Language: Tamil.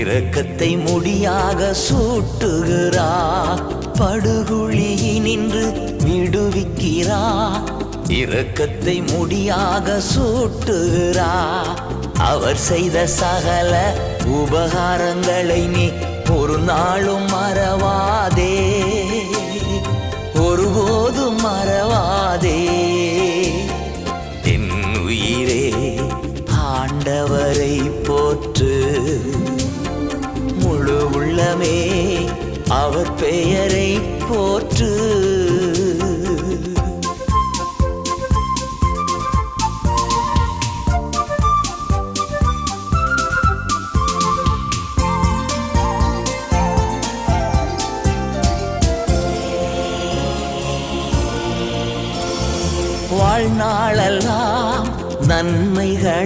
இரக்கத்தை முடியாக சூட்டுகிறார். படுகுழியினின்று விடுவிக்கிறார். இரக்கத்தை முடியாக சூட்டுகிறார். அவர் செய்த சகல உபகாரங்களை நீ ஒரு நாளும் மறவாதே, ஒருபோதும் மறவாதே. என் உயிரே ஆண்டவரை போற்று, முழு உள்ளமே அவர் பெயரை போற்று. வாழ்நாளெல்லாம் நன்மைகள்